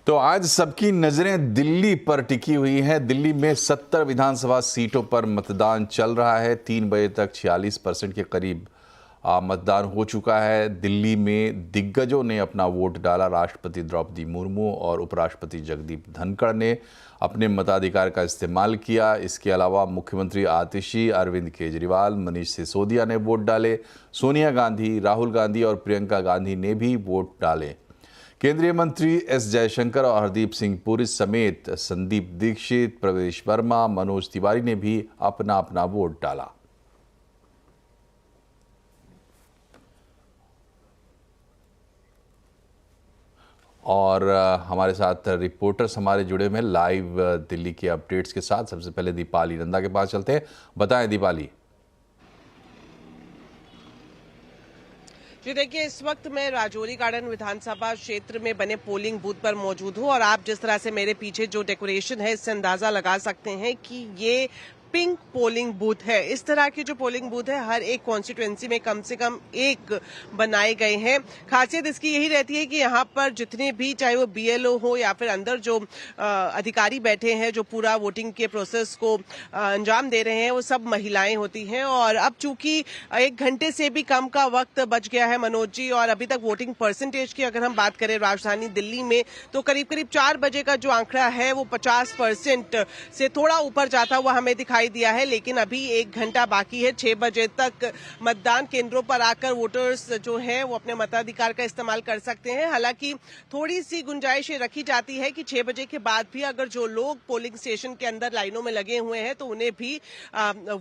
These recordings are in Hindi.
तो आज सबकी नजरें दिल्ली पर टिकी हुई हैं। दिल्ली में 70 विधानसभा सीटों पर मतदान चल रहा है। 3 बजे तक 46% के करीब मतदान हो चुका है। दिल्ली में दिग्गजों ने अपना वोट डाला। राष्ट्रपति द्रौपदी मुर्मू और उपराष्ट्रपति जगदीप धनखड़ ने अपने मताधिकार का इस्तेमाल किया। इसके अलावा मुख्यमंत्री आतिशी, अरविंद केजरीवाल, मनीष सिसोदिया ने वोट डाले। सोनिया गांधी, राहुल गांधी और प्रियंका गांधी ने भी वोट डाले। केंद्रीय मंत्री एस जयशंकर और हरदीप सिंह पुरी समेत संदीप दीक्षित, प्रवेश वर्मा, मनोज तिवारी ने भी अपना अपना वोट डाला। और हमारे साथ रिपोर्टर्स हमारे जुड़े हुए हैं लाइव दिल्ली के अपडेट्स के साथ। सबसे पहले दीपाली नंदा के पास चलते हैं। बताएं दीपाली। जी देखिए, इस वक्त मैं राजौरी गार्डन विधानसभा क्षेत्र में बने पोलिंग बूथ पर मौजूद हूं और आप जिस तरह से मेरे पीछे जो डेकोरेशन है इससे अंदाजा लगा सकते हैं कि ये पिंक पोलिंग बूथ है। इस तरह के जो पोलिंग बूथ है हर एक कॉन्स्टिट्यूएंसी में कम से कम एक बनाए गए हैं। खासियत इसकी यही रहती है कि यहाँ पर जितने भी, चाहे वो बीएलओ हो या फिर अंदर जो अधिकारी बैठे हैं जो पूरा वोटिंग के प्रोसेस को अंजाम दे रहे हैं, वो सब महिलाएं होती हैं। और अब चूंकि 1 घंटे से भी कम का वक्त बच गया है मनोज जी, और अभी तक वोटिंग परसेंटेज की अगर हम बात करें राजधानी दिल्ली में तो करीब करीब 4 बजे का जो आंकड़ा है वो 50% से थोड़ा ऊपर जाता हुआ हमें दिखाई दिया है। लेकिन अभी 1 घंटा बाकी है। 6 बजे तक मतदान केंद्रों पर आकर वोटर्स जो हैं वो अपने मताधिकार का इस्तेमाल कर सकते हैं। हालांकि थोड़ी सी गुंजाइश रखी जाती है कि 6 बजे के बाद भी अगर जो लोग पोलिंग स्टेशन के अंदर लाइनों में लगे हुए हैं तो उन्हें भी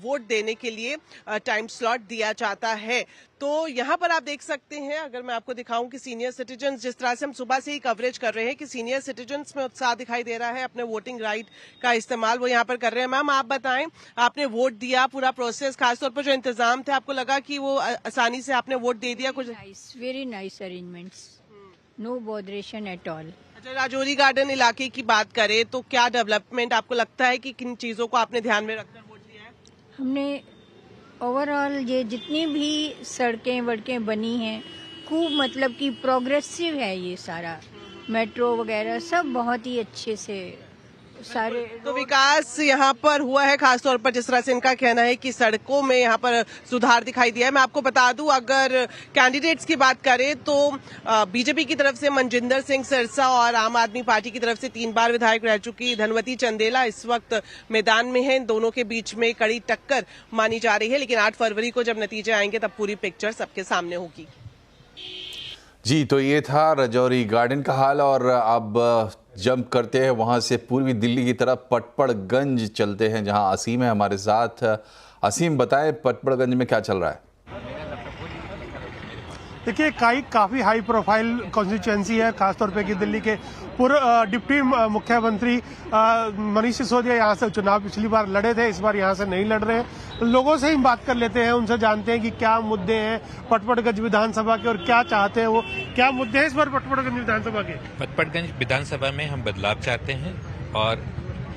वोट देने के लिए टाइम स्लॉट दिया जाता है। तो यहाँ पर आप देख सकते हैं, अगर मैं आपको दिखाऊं कि सीनियर सिटीजन्स, जिस तरह से हम सुबह से ही कवरेज कर रहे हैं कि सीनियर सिटीजन्स में उत्साह दिखाई दे रहा है, अपने वोटिंग राइट का इस्तेमाल वो यहाँ पर कर रहे हैं। मैम, आप बताएं, आपने वोट दिया, पूरा प्रोसेस, खासतौर पर जो इंतजाम थे, आपको लगा कि वो आसानी से आपने वोट दे दिया? कुछ very nice arrangements, no botheration at all. अच्छा, राजौरी गार्डन इलाके की बात करें तो क्या डेवलपमेंट आपको लगता है कि किन चीजों को आपने ध्यान में रखकर वोट दिया है? हमने ओवरऑल ये जितनी भी सड़कें वड़कें बनी हैं खूब, मतलब कि प्रोग्रेसिव है ये सारा, मेट्रो वगैरह सब बहुत ही अच्छे से सारे। तो विकास यहाँ पर हुआ है, खासतौर पर जिस तरह से इनका कहना है कि सड़कों में यहाँ पर सुधार दिखाई दिया है। मैं आपको बता दूं, अगर कैंडिडेट्स की बात करें तो बीजेपी की तरफ से मनजिंदर सिंह सिरसा और आम आदमी पार्टी की तरफ से 3 बार विधायक रह चुकी धनवती चंदेला इस वक्त मैदान में है। दोनों के बीच में कड़ी टक्कर मानी जा रही है, लेकिन 8 फरवरी को जब नतीजे आएंगे तब पूरी पिक्चर सबके सामने होगी। जी, तो ये था राजौरी गार्डन का हाल। और अब जंप करते हैं वहां से पूर्वी दिल्ली की तरफ, पटपड़गंज चलते हैं जहां असीम है हमारे साथ। असीम, बताएं पटपड़गंज में क्या चल रहा है? देखिए, काफ़ी हाई प्रोफाइल कॉन्स्टिट्यूएंसी है, खासतौर पे कि दिल्ली के डिप्टी मुख्यमंत्री मनीष सिसोदिया यहाँ से चुनाव पिछली बार लड़े थे, इस बार यहाँ से नहीं लड़ रहे हैं। लोगों से ही बात कर लेते हैं, उनसे जानते हैं कि क्या मुद्दे हैं पटपड़गंज विधानसभा के और क्या चाहते हैं वो। क्या मुद्दे हैं इस बार पटपड़गंज विधानसभा के? पटपड़गंज विधानसभा में हम बदलाव चाहते हैं और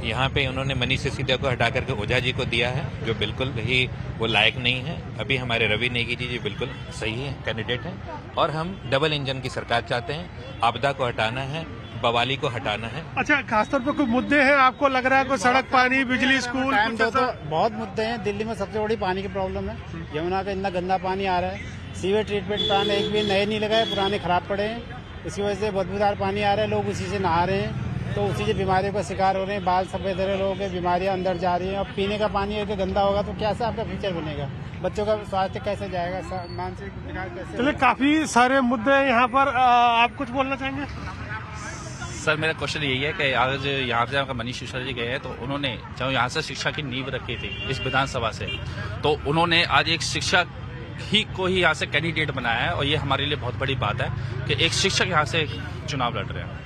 यहाँ पे उन्होंने मनीष सिसोदिया को हटा करके ओझा जी को दिया है, जो बिल्कुल ही वो लायक नहीं है। अभी हमारे रवि नेगी जी बिल्कुल सही है, कैंडिडेट हैं। और हम डबल इंजन की सरकार चाहते हैं। आपदा को हटाना है, बवाली को हटाना है। अच्छा, खासतौर पर कोई मुद्दे हैं आपको लग रहा है? कोई सड़क, पानी, बिजली, स्कूल? तो बहुत मुद्दे हैं। दिल्ली में सबसे बड़ी पानी की प्रॉब्लम है। यमुना का इतना गंदा पानी आ रहा है। सीवेज ट्रीटमेंट प्लांट एक भी नए नहीं लगाए, पुराने खराब पड़े हैं। इसकी वजह से बदबूदार पानी आ रहा है, लोग उसी से नहा रहे हैं, तो उसी से बीमारियों का शिकार हो रहे हैं। बाल सफेद रहे लोगों के, बीमारियां अंदर जा रही हैं। और पीने का पानी अगर गंदा होगा तो कैसा आपका फ्यूचर बनेगा? बच्चों का स्वास्थ्य कैसे जाएगा? मानसिक विकास कैसे? चलिए, काफी सारे मुद्दे हैं यहाँ पर। आप कुछ बोलना चाहेंगे? सर, मेरा क्वेश्चन यही है कि आज यहाँ से जब मनीष सिसोदिया जी गए हैं तो उन्होंने जो यहाँ से शिक्षा की नींव रखी थी इस विधानसभा से, तो उन्होंने आज एक शिक्षक ही को ही यहाँ से कैंडिडेट बनाया है। और ये हमारे लिए बहुत बड़ी बात है कि एक शिक्षक यहाँ से चुनाव लड़ रहे हैं।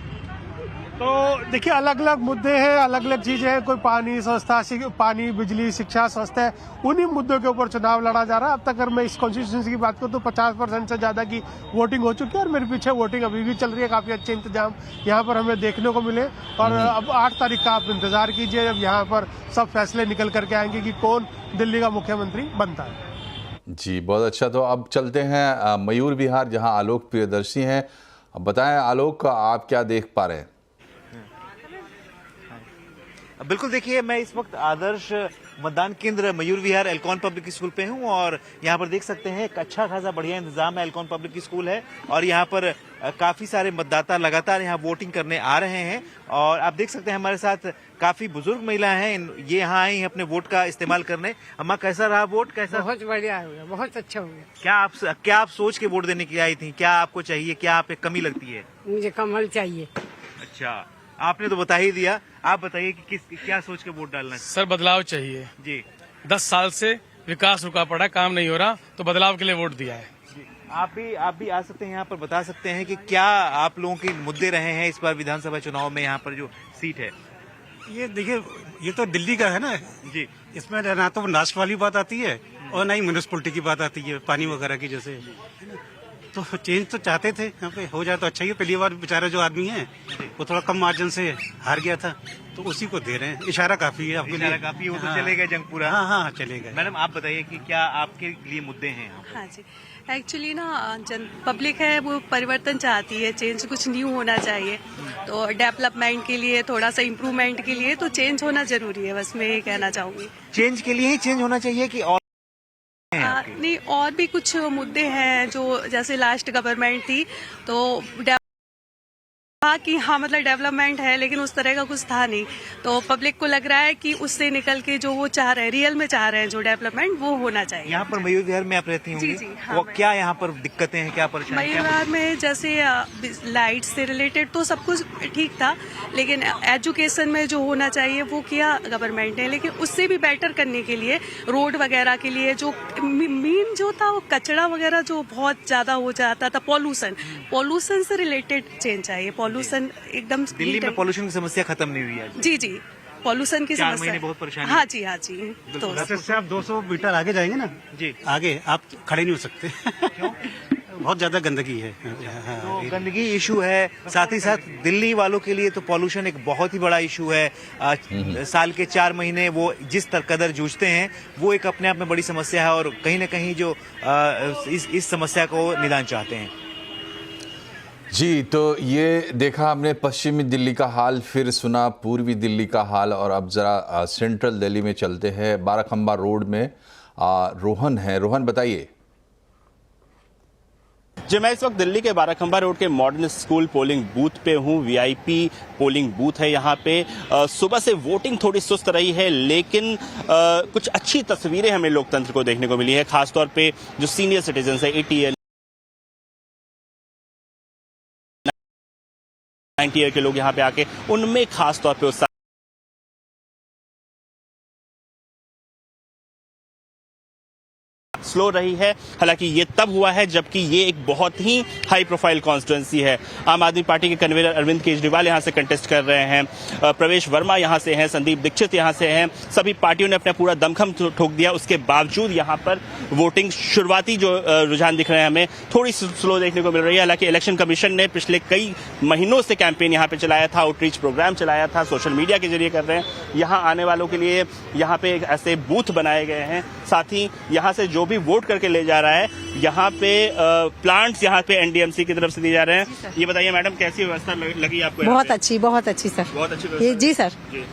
तो देखिए, अलग अलग मुद्दे हैं, अलग अलग चीजें हैं। कोई पानी, सस्ता पानी, बिजली, शिक्षा, स्वास्थ्य है, उन्हीं मुद्दों के ऊपर चुनाव लड़ा जा रहा है। अब तक अगर मैं इस कॉन्स्टिट्यूंसी की बात करूं तो 50% से ज्यादा की वोटिंग हो चुकी है और मेरे पीछे वोटिंग अभी भी चल रही है। काफी अच्छे इंतजाम यहाँ पर हमें देखने को मिले। और अब 8 तारीख का आप इंतजार कीजिए, जब यहाँ पर सब फैसले निकल करके आएंगे कि कौन दिल्ली का मुख्यमंत्री बनता है। जी, बहुत अच्छा। तो अब चलते हैं मयूर विहार, जहां आलोक प्रियदर्शी हैं। अब बताएं आलोक, आप क्या देख पा रहे हैं? बिल्कुल, देखिए मैं इस वक्त आदर्श मतदान केंद्र Mayur Vihar Alcon public school पे हूँ और यहाँ पर देख सकते हैं एक अच्छा खासा बढ़िया इंतजाम है। एल्कॉन पब्लिक स्कूल है और यहाँ पर काफी सारे मतदाता लगातार यहाँ वोटिंग करने आ रहे हैं और आप देख सकते हैं हमारे साथ काफी बुजुर्ग महिलाएं हैं, ये यहाँ आई हैं अपने वोट का इस्तेमाल करने। अम्मा, कैसा रहा वोट? कैसा? बहुत बढ़िया हो गया, बहुत अच्छा हो गया। क्या आप सोच के वोट देने की आई थी? क्या आपको चाहिए? क्या आप पे कमी लगती है? मुझे कमल चाहिए। अच्छा, आपने तो बता ही दिया। आप बताइए कि क्या सोच के वोट डालना है? सर बदलाव चाहिए जी। 10 साल से विकास रुका पड़ा, काम नहीं हो रहा, तो बदलाव के लिए वोट दिया है। आप भी आ सकते हैं यहाँ पर, बता सकते हैं कि क्या आप लोगों के मुद्दे रहे हैं इस बार विधानसभा चुनाव में यहाँ पर जो सीट है? ये देखिए, ये तो दिल्ली का है ना जी। इसमें ना तो राष्ट्र वाली बात आती है और ना ही म्यूनिसिपलिटी की बात आती है, पानी वगैरह की जैसे। तो चेंज तो चाहते थे, यहाँ पे हो जाए तो अच्छा ही। पहली बार बेचारा जो आदमी है वो थोड़ा कम मार्जिन से हार गया था, तो उसी को दे रे हैं। इशारा काफी है आपके लिए। काफी, वो तो हाँ। चलेगा जंग पूरा। हाँ, चलेगा। मैडम, आप बताइए कि क्या आपके लिए मुद्दे हैं यहाँ पर? हाँ जी, एक्चुअली ना पब्लिक है वो परिवर्तन चाहती है, चेंज कुछ न्यू होना चाहिए। तो डेवलपमेंट के लिए, थोड़ा सा इम्प्रूवमेंट के लिए तो चेंज होना जरूरी है, बस मैं ये कहना चाहूंगी। चेंज के लिए ही चेंज होना चाहिए कि और नहीं, और भी कुछ मुद्दे हैं जो जैसे लास्ट गवर्नमेंट थी तो कि हाँ मतलब डेवलपमेंट है, लेकिन उस तरह का कुछ था नहीं। तो पब्लिक को लग रहा है कि उससे निकल के जो वो चाह रहे हैं, रियल में चाह रहे हैं जो डेवलपमेंट, वो होना चाहिए। यहाँ पर मयूर विहार में आप रहती होंगी? जी, हाँ, वो क्या यहाँ पर दिक्कतें हैं, क्या परेशानी? मयूर विहार में जैसे लाइट से रिलेटेड तो सब कुछ ठीक था, लेकिन एजुकेशन में जो होना चाहिए वो किया गवर्नमेंट ने, लेकिन उससे भी बेटर करने के लिए रोड वगैरह के लिए जो मेन जो था वो कचरा वगैरह जो बहुत ज्यादा हो जाता था, पॉल्यूशन से रिलेटेड चेंज चाहिए। पॉल्यूशन एकदम दिल्ली में पॉल्यूशन की समस्या खत्म नहीं हुई है। जी, पॉल्यूशन की 4 समस्या महीने बहुत परेशानी। हाँ जी। तो वैसे से आप 200 मीटर आगे जाएंगे ना जी, आगे आप खड़े नहीं हो सकते। क्यों? बहुत ज्यादा गंदगी है। तो गंदगी इशू है, साथ ही साथ दिल्ली वालों के लिए तो पॉल्यूशन एक बहुत ही बड़ा इशू है। साल के 4 महीने वो जिस कदर जूझते हैं वो एक अपने आप में बड़ी समस्या है और कहीं ना कहीं जो इस समस्या को निदान चाहते हैं। जी, तो ये देखा हमने पश्चिमी दिल्ली का हाल, फिर सुना पूर्वी दिल्ली का हाल, और अब ज़रा सेंट्रल दिल्ली में चलते हैं। बाराखंबा रोड में रोहन है। रोहन, बताइए। जी, मैं इस वक्त दिल्ली के बाराखंबा रोड के मॉडर्न स्कूल पोलिंग बूथ पे हूँ। वीआईपी पोलिंग बूथ है यहाँ पे। सुबह से वोटिंग थोड़ी सुस्त रही है, लेकिन कुछ अच्छी तस्वीरें हमें लोकतंत्र को देखने को मिली है। खासतौर पे जो सीनियर सिटीजन है, 80 90 ईयर के लोग यहाँ पे आके, उनमें खासतौर पे उत्साह स्लो रही है। हालांकि ये तब हुआ है जबकि ये एक बहुत ही हाई प्रोफाइल कॉन्स्टिट्यूंसी है। आम आदमी पार्टी के कन्वीनर अरविंद केजरीवाल यहाँ से कंटेस्ट कर रहे हैं, प्रवेश वर्मा यहाँ से हैं, संदीप दीक्षित यहाँ से हैं। सभी पार्टियों ने अपना पूरा दमखम ठोक दिया। उसके बावजूद यहाँ पर वोटिंग शुरुआती जो रुझान दिख रहे हैं हमें थोड़ी स्लो देखने को मिल रही है। हालांकि इलेक्शन कमीशन ने पिछले कई महीनों से कैंपेन यहाँ पे चलाया था, आउटरीच प्रोग्राम चलाया था, सोशल मीडिया के जरिए कर रहे हैं। यहाँ आने वालों के लिए यहाँ पे ऐसे बूथ बनाए गए हैं। साथ ही यहाँ से जो भी वोट करके ले जा रहा है, यहाँ पे प्लांट्स यहाँ पे एनडीएमसी की तरफ से दिए जा रहे हैं। ये बताइए मैडम, कैसी व्यवस्था लगी आपको? बहुत अच्छी सर। बहुत अच्छी व्यवस्था। जी सर। जी,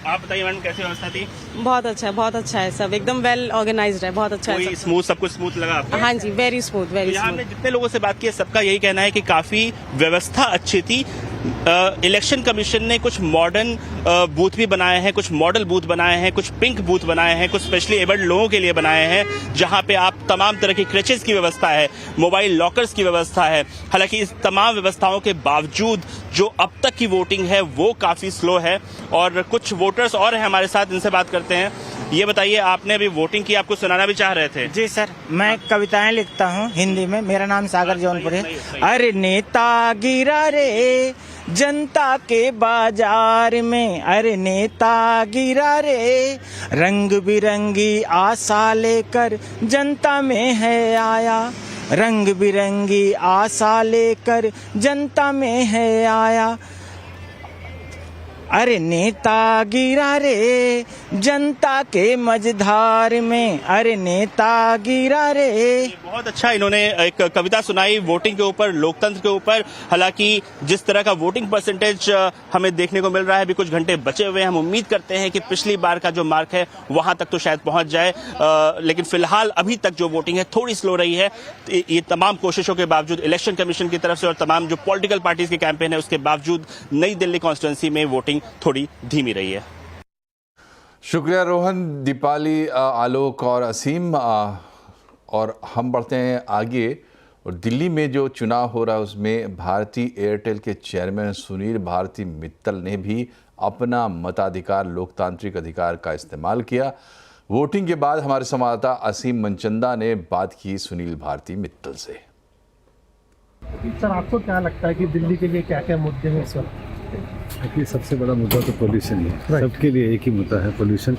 आप बताइए मैडम, कैसी व्यवस्था थी? बहुत अच्छा है सब, एकदम वेल ऑर्गेनाइज्ड है, बहुत अच्छा है। स्मूथ, सब कुछ स्मूथ लगा आपको? हाँ जी, वेरी स्मूथ, वेरी यहाँ हमने जितने लोगों से बात की है सबका यही कहना है कि काफी व्यवस्था अच्छी थी। इलेक्शन कमीशन ने कुछ मॉडर्न बूथ भी बनाए हैं, कुछ मॉडल बूथ बनाए हैं, कुछ पिंक बूथ बनाए हैं, कुछ स्पेशली एबल्ड लोगों के लिए बनाए हैं, जहां पे आप तमाम तरह की क्रचेस की व्यवस्था है, मोबाइल लॉकर्स की व्यवस्था है। हालांकि इस तमाम व्यवस्थाओं के बावजूद जो अब तक की वोटिंग है वो काफी स्लो है। और कुछ वोटर्स और हैं हमारे साथ, इनसे बात करते हैं। ये बताइए, आपने अभी वोटिंग की, आपको सुनाना भी चाह रहे थे? जी सर, मैं कविताएं लिखता हूँ हिंदी में। मेरा नाम सागर जौनपुर है। अरे नेता गिरा रे जनता के बाजार में, अरे नेता गिरा रे रंग बिरंगी आशा लेकर जनता में है आया, रंग बिरंगी आशा लेकर जनता में है आया। अरे नेता गिरा रे जनता के मझधार में, अरे नेता गिरा रे। बहुत अच्छा इन्होंने एक कविता सुनाई वोटिंग के ऊपर, लोकतंत्र के ऊपर। हालांकि जिस तरह का वोटिंग परसेंटेज हमें देखने को मिल रहा है, अभी कुछ घंटे बचे हुए हैं, हम उम्मीद करते हैं कि पिछली बार का जो मार्क है वहां तक तो शायद पहुंच जाए, लेकिन फिलहाल अभी तक जो वोटिंग है थोड़ी स्लो रही है। ये तमाम कोशिशों के बावजूद इलेक्शन कमीशन की तरफ से और तमाम जो पॉलिटिकल पार्टीज के कैंपेन है उसके बावजूद नई दिल्ली कॉन्स्टिट्यूंसी में वोटिंग थोड़ी धीमी रही है। शुक्रिया रोहन, दीपाली, आलोक और असीम। और हम बढ़ते हैं आगे। और दिल्ली में जो चुनाव हो रहा है उसमें भारती एयरटेल के चेयरमैन सुनील भारती मित्तल ने भी अपना मताधिकार, लोकतांत्रिक अधिकार का इस्तेमाल किया। वोटिंग के बाद हमारे संवाददाता असीम मनचंदा ने बात की सुनील भारती मित्तल से। सर, आपको क्या लगता है कि दिल्ली के लिए क्या क्या मुद्दे हैं इस वक्त? देखिए, सबसे बड़ा मुद्दा तो पोल्यूशन ही है। सबके लिए एक ही मुद्दा है, पोल्यूशन।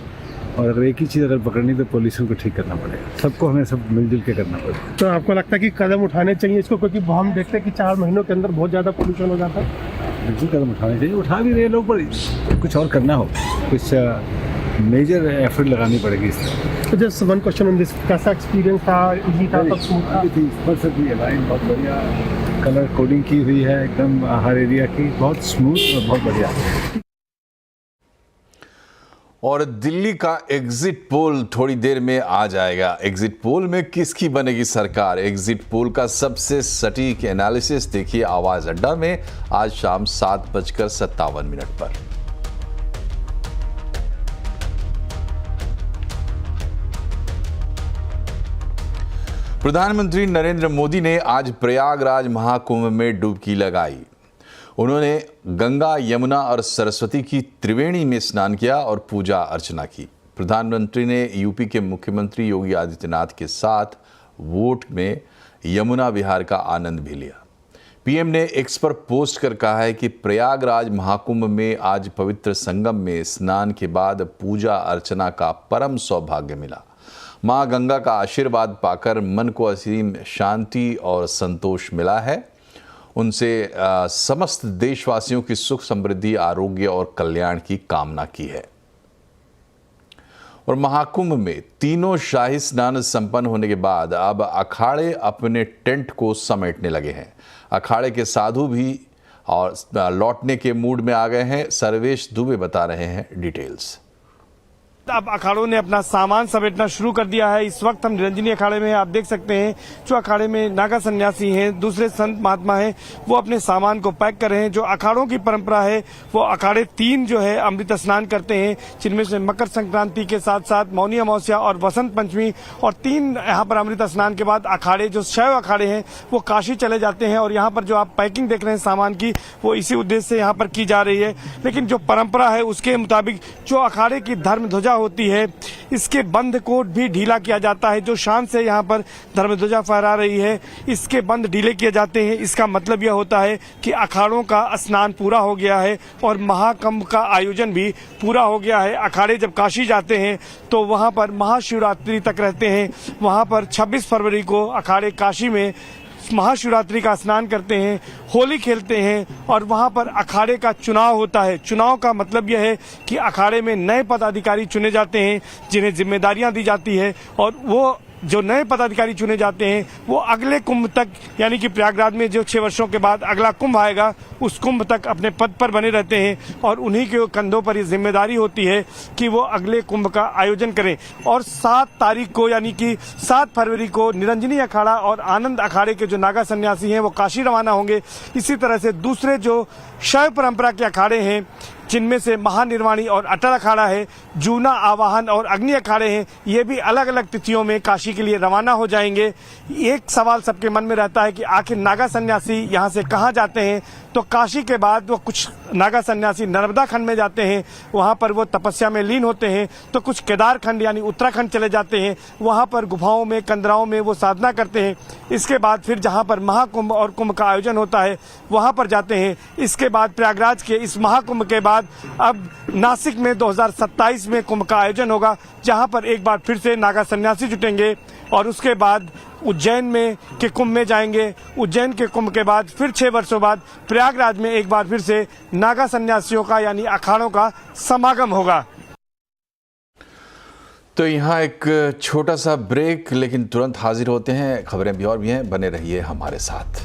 और अगर एक ही चीज़ अगर पकड़नी तो पोल्यूशन को ठीक करना पड़ेगा, सबको हमें सब मिलजुल के करना पड़ेगा। तो आपको लगता है कि कदम उठाने चाहिए इसको, क्योंकि हम देखते हैं कि 4 महीनों के अंदर बहुत ज़्यादा पोल्यूशन हो जाता है। बिल्कुल कदम उठाने चाहिए, उठा भी रहे लोग, पर कुछ और करना हो, कुछ मेजर एफर्ट लगानी पड़ेगी इस तरह। तो just one question on this, कैसा एक्सपीरियंस था? इजी था? बहुत बढ़िया कलर कोडिंग की हुई है एकदम हर एरिया की, बहुत स्मूथ और बहुत बढ़िया। और दिल्ली का एग्जिट पोल थोड़ी देर में आ जाएगा। एग्जिट पोल में किसकी बनेगी सरकार? एग्जिट पोल का सबसे सटीक एनालिसिस देखिए आवाज अड्डा में आज शाम 7:57 पर। प्रधानमंत्री नरेंद्र मोदी ने आज प्रयागराज महाकुंभ में डुबकी लगाई। उन्होंने गंगा, यमुना और सरस्वती की त्रिवेणी में स्नान किया और पूजा अर्चना की। प्रधानमंत्री ने यूपी के मुख्यमंत्री योगी आदित्यनाथ के साथ वोट में यमुना विहार का आनंद भी लिया। पीएम ने एक्स पर पोस्ट कर कहा है कि प्रयागराज महाकुंभ में आज पवित्र संगम में स्नान के बाद पूजा अर्चना का परम सौभाग्य मिला। मां गंगा का आशीर्वाद पाकर मन को असीम शांति और संतोष मिला है। उनसे समस्त देशवासियों की सुख, समृद्धि, आरोग्य और कल्याण की कामना की है। और महाकुंभ में तीनों शाही स्नान संपन्न होने के बाद अब अखाड़े अपने टेंट को समेटने लगे हैं। अखाड़े के साधु भी और लौटने के मूड में आ गए हैं। सर्वेश दुबे बता रहे हैं डिटेल्स। अब अखाड़ों ने अपना सामान समेटना शुरू कर दिया है। इस वक्त हम निरंजनी अखाड़े में, आप देख सकते हैं जो अखाड़े में नागा सन्यासी हैं, दूसरे संत महात्मा हैं, वो अपने सामान को पैक कर रहे हैं। जो अखाड़ों की परंपरा है वो अखाड़े 3 जो है अमृत स्नान करते हैं, जिनमें से मकर संक्रांति के साथ साथ मौनी अमावस्या और वसंत पंचमी, और 3 यहाँ पर अमृत स्नान के बाद अखाड़े जो शैव अखाड़े हैं वो काशी चले जाते हैं। और यहाँ पर जो आप पैकिंग देख रहे हैं सामान की, वो इसी उद्देश्य से यहाँ पर की जा रही है। लेकिन जो परंपरा है उसके मुताबिक जो अखाड़े की धर्म ध्वजा होती है, इसके बंद को भी ढीला किया जाता है। जो शान से यहाँ पर धर्म ध्वजा फहरा रही है, इसके बंद ढीले किए जाते हैं। इसका मतलब यह होता है कि अखाड़ों का स्नान पूरा हो गया है और महाकुंभ का आयोजन भी पूरा हो गया है। अखाड़े जब काशी जाते हैं तो वहाँ पर महाशिवरात्रि तक रहते हैं। वहाँ पर 26 फरवरी को अखाड़े काशी में महाशिवरात्रि का स्नान करते हैं, होली खेलते हैं और वहां पर अखाड़े का चुनाव होता है। चुनाव का मतलब यह है कि अखाड़े में नए पदाधिकारी चुने जाते हैं, जिन्हें जिम्मेदारियां दी जाती है, और वो जो नए पदाधिकारी चुने जाते हैं वो अगले कुंभ तक, यानी कि प्रयागराज में जो 6 वर्षों के बाद अगला कुंभ आएगा उस कुंभ तक अपने पद पर बने रहते हैं। और उन्हीं के कंधों पर ये जिम्मेदारी होती है कि वो अगले कुंभ का आयोजन करें। और 7 तारीख को, यानी कि 7 फरवरी को निरंजनी अखाड़ा और आनंद अखाड़े के जो नागा सन्यासी हैं वो काशी रवाना होंगे। इसी तरह से दूसरे जो शैव परंपरा के अखाड़े हैं, जिनमें से महानिर्वाणी और अटल अखाड़ा है, जूना आवाहन और अग्नि अखाड़े हैं, ये भी अलग अलग तिथियों में काशी के लिए रवाना हो जाएंगे। एक सवाल सबके मन में रहता है कि आखिर नागा सन्यासी यहाँ से कहाँ जाते हैं? तो काशी के बाद वो कुछ नागा सन्यासी नर्मदा खंड में जाते हैं, वहाँ पर वो तपस्या में लीन होते हैं। तो कुछ केदार खंड यानी उत्तराखंड चले जाते हैं, वहाँ पर गुफाओं में, कंदराओं में वो साधना करते हैं। इसके बाद फिर जहाँ पर महाकुंभ और कुंभ का आयोजन होता है वहाँ पर जाते हैं। इसके बाद प्रयागराज के इस महाकुंभ के बाद अब नासिक में 2027 में कुंभ का आयोजन होगा, जहाँ पर एक बार फिर से नागा सन्यासी जुटेंगे। और उसके बाद उज्जैन में के कुंभ में जाएंगे। उज्जैन के कुंभ के बाद फिर 6 वर्षों बाद प्रयागराज में एक बार फिर से नागा सन्यासियों का यानी अखाड़ों का समागम होगा। तो यहाँ एक छोटा सा ब्रेक, लेकिन तुरंत हाजिर होते हैं। खबरें भी और भी हैं, बने रहिए हमारे साथ।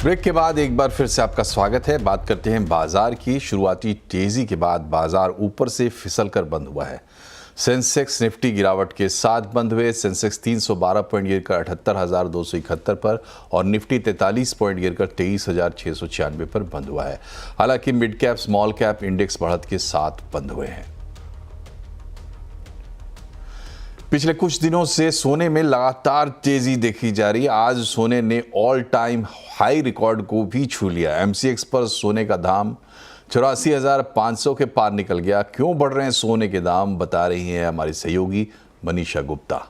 ब्रेक के बाद एक बार फिर से आपका स्वागत है। बात करते हैं बाजार की। शुरुआती तेजी के बाद बाजार ऊपर से फिसलकर बंद हुआ है। सेंसेक्स निफ्टी गिरावट के साथ बंद हुए। सेंसेक्स 312 पॉइंट गिरकर 78,271 पर और निफ्टी 43 पॉइंट गिरकर 23,696 पर बंद हुआ है। हालांकि mid cap small cap index बढ़त के साथ बंद हुए हैं। पिछले कुछ दिनों से सोने में लगातार तेजी देखी जा रही है। आज सोने ने ऑल टाइम हाई रिकॉर्ड को भी छू लिया। एमसीएक्स पर सोने का दाम 84,500 के पार निकल गया। क्यों बढ़ रहे हैं सोने के दाम, बता रही हैं हमारी सहयोगी मनीषा गुप्ता।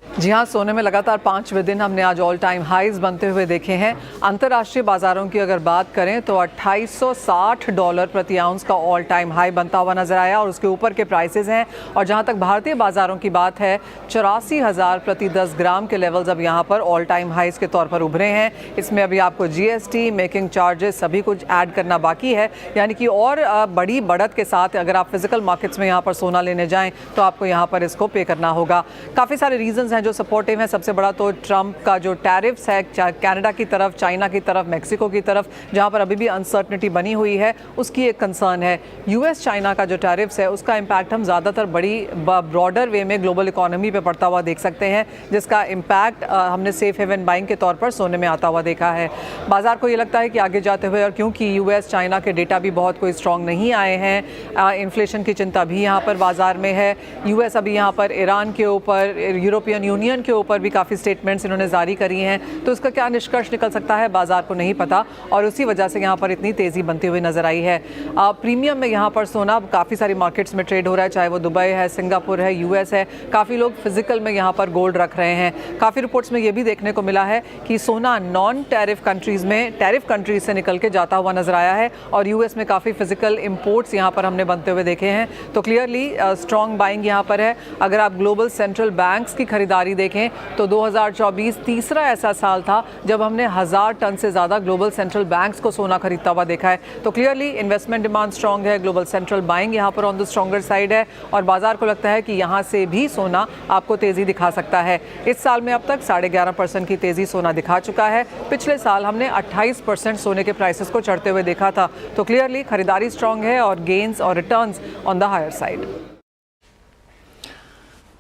जी हाँ, सोने में लगातार 5वें दिन हमने आज ऑल टाइम हाईज बनते हुए देखे हैं। अंतर्राष्ट्रीय बाजारों की अगर बात करें तो $2860 प्रति आउंस का ऑल टाइम हाई बनता हुआ नजर आया और उसके ऊपर के प्राइसेस हैं। और जहां तक भारतीय बाजारों की बात है, 84,000 प्रति 10 ग्राम के लेवल्स अब यहां पर ऑल टाइम हाईज के तौर पर उभरे हैं। इसमें अभी आपको जीएसटी, मेकिंग चार्जेस सभी कुछ ऐड करना बाकी है, यानी कि और बड़ी बढ़त के साथ अगर आप फिजिकल मार्केट्स में यहाँ पर सोना लेने जाएँ तो आपको यहाँ पर इसको पे करना होगा। काफ़ी सारे रीजंस हैं जो सपोर्टिव है। सबसे बड़ा तो ट्रंप का जो टैरिफ्स है कनाडा की तरफ, चाइना की तरफ, मेक्सिको की तरफ, जहां पर अभी भी अनसर्टनिटी बनी हुई है, उसकी एक कंसर्न है। यूएस चाइना का जो टैरिफ्स है उसका इम्पैक्ट हम ज़्यादातर बड़ी ब्रॉडर वे में ग्लोबल इकोनॉमी पे पड़ता हुआ देख सकते हैं, जिसका इम्पैक्ट हमने सेफ हेवन बाइंग के तौर पर सोने में आता हुआ देखा है। बाजार को ये लगता है कि आगे जाते हुए, और क्योंकि यूएस चाइना के डेटा भी बहुत कोई स्ट्रॉन्ग नहीं आए हैं, इन्फ्लेशन की चिंता भी यहाँ पर बाजार में है। यूएस अभी यहाँ पर ईरान के ऊपर, यूरोपियन यूनियन के ऊपर भी काफ़ी स्टेटमेंट्स इन्होंने जारी करी हैं, तो इसका क्या निष्कर्ष निकल सकता है बाजार को नहीं पता, और उसी वजह से यहाँ पर इतनी तेज़ी बनती हुई नजर आई है। प्रीमियम में यहाँ पर सोना काफ़ी सारी मार्केट्स में ट्रेड हो रहा है, चाहे वो दुबई है, सिंगापुर है, यूएस है। काफ़ी लोग फिजिकल में यहाँ पर गोल्ड रख रहे हैं। काफ़ी रिपोर्ट्स में ये भी देखने को मिला है कि सोना नॉन टैरिफ कंट्रीज़ में टैरिफ कंट्रीज से निकल के जाता हुआ नजर आया है, और यूएस में काफ़ी फिजिकल इम्पोर्ट्स यहाँ पर हमने बनते हुए देखे हैं। तो क्लियरली स्ट्रॉन्ग बाइंग यहाँ पर है। अगर आप ग्लोबल सेंट्रल बैंक्स की खरीदारी देखें तो 2024 तीसरा ऐसा साल था जब हमने 1000 टन से ज़्यादा ग्लोबल सेंट्रल बैंक्स को सोना खरीदता हुआ देखा है। तो क्लियरली इन्वेस्टमेंट डिमांड स्ट्रॉन्ग है, ग्लोबल सेंट्रल बाइंग यहाँ पर ऑन द स्ट्रॉन्गर साइड है, और बाजार को लगता है कि यहाँ से भी सोना आपको तेज़ी दिखा सकता है। इस साल में अब तक 11.5% की तेज़ी सोना दिखा चुका है। पिछले साल हमने 28% सोने के प्राइसेस को चढ़ते हुए देखा था। तो क्लियरली खरीदारी स्ट्रॉन्ग है और गेन्स और returns on the higher side.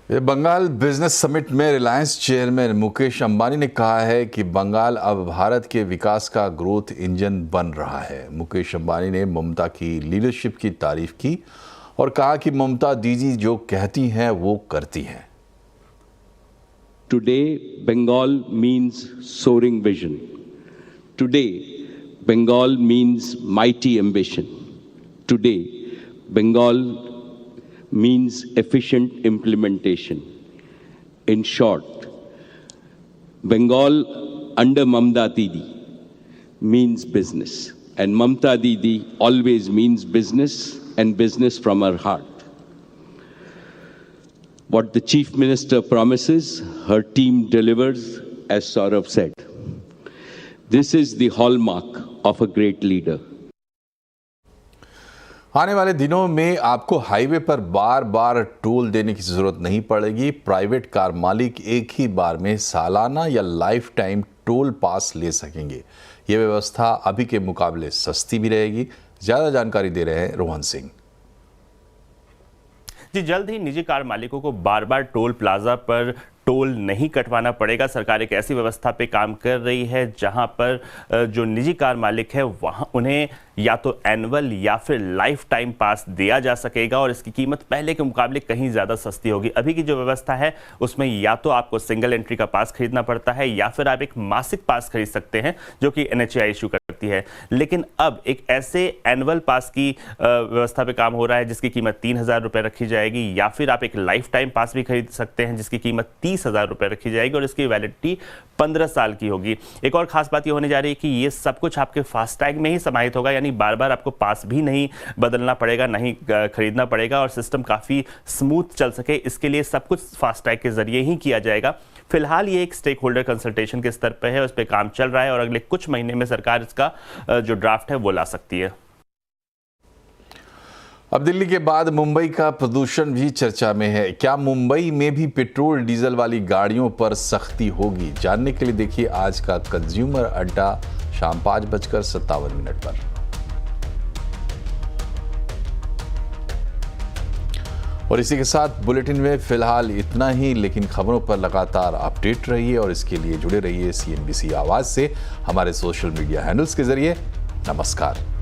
Bengal business summit में रिलायंस चेयरमैन मुकेश अंबानी ने कहा है कि बंगाल अब भारत के विकास का ग्रोथ इंजन बन रहा है। मुकेश अंबानी ने ममता की लीडरशिप की तारीफ की और कहा कि ममता दीदी जो कहती हैं वो करती हैं। Today Bengal means soaring vision. Today Bengal means mighty ambition. Today Bengal means efficient implementation. In short, Bengal under Mamta Didi means business, and Mamta Didi always means business, and business from her heart. What the Chief Minister promises, her team delivers, as Saurabh said. This is the hallmark of a great leader. आने वाले दिनों में आपको हाईवे पर बार बार टोल देने की ज़रूरत नहीं पड़ेगी। प्राइवेट कार मालिक एक ही बार में सालाना या लाइफ टाइम टोल पास ले सकेंगे। ये व्यवस्था अभी के मुकाबले सस्ती भी रहेगी। ज़्यादा जानकारी दे रहे हैं रोहन सिंह। जी, जल्द ही निजी कार मालिकों को बार बार टोल प्लाजा पर टोल नहीं कटवाना पड़ेगा। सरकार एक ऐसी व्यवस्था पे काम कर रही है जहां पर जो निजी कार मालिक है वहां उन्हें या तो एनुअल या फिर लाइफ टाइम पास दिया जा सकेगा और इसकी कीमत पहले के मुकाबले कहीं ज़्यादा सस्ती होगी। अभी की जो व्यवस्था है उसमें या तो आपको सिंगल एंट्री का पास खरीदना पड़ता है या फिर आप एक मासिक पास खरीद सकते हैं जो कि NHAI इशू करती है। लेकिन अब एक ऐसे एनुअल पास की व्यवस्था पे काम हो रहा है जिसकी कीमत 3,000 रुपये रखी जाएगी, या फिर आप एक लाइफ टाइम पास भी खरीद सकते हैं जिसकी कीमत 30,000 रुपये रखी जाएगी और इसकी वैलिडिटी 15 साल की होगी। एक और खास बात ये होने जा रही है कि ये सब कुछ आपके फास्टैग में ही समाहित होगा, यानी बार बार आपको पास भी नहीं बदलना पड़ेगा, नहीं खरीदना पड़ेगा और सिस्टम काफ़ी स्मूथ चल सके इसके लिए सब कुछ फास्टैग के जरिए ही किया जाएगा। फिलहाल ये एक स्टेक होल्डर कंसल्टेशन के स्तर पर है, उस पर काम चल रहा है और अगले कुछ महीने में सरकार इसका जो ड्राफ्ट है वो ला सकती है। अब दिल्ली के बाद मुंबई का प्रदूषण भी चर्चा में है। क्या मुंबई में भी पेट्रोल डीजल वाली गाड़ियों पर सख्ती होगी? जानने के लिए देखिए आज का कंज्यूमर अड्डा शाम 5:57 पर। और इसी के साथ बुलेटिन में फिलहाल इतना ही, लेकिन खबरों पर लगातार अपडेट रहिए और इसके लिए जुड़े रहिए CNBC आवाज से हमारे सोशल मीडिया हैंडल्स के जरिए। नमस्कार।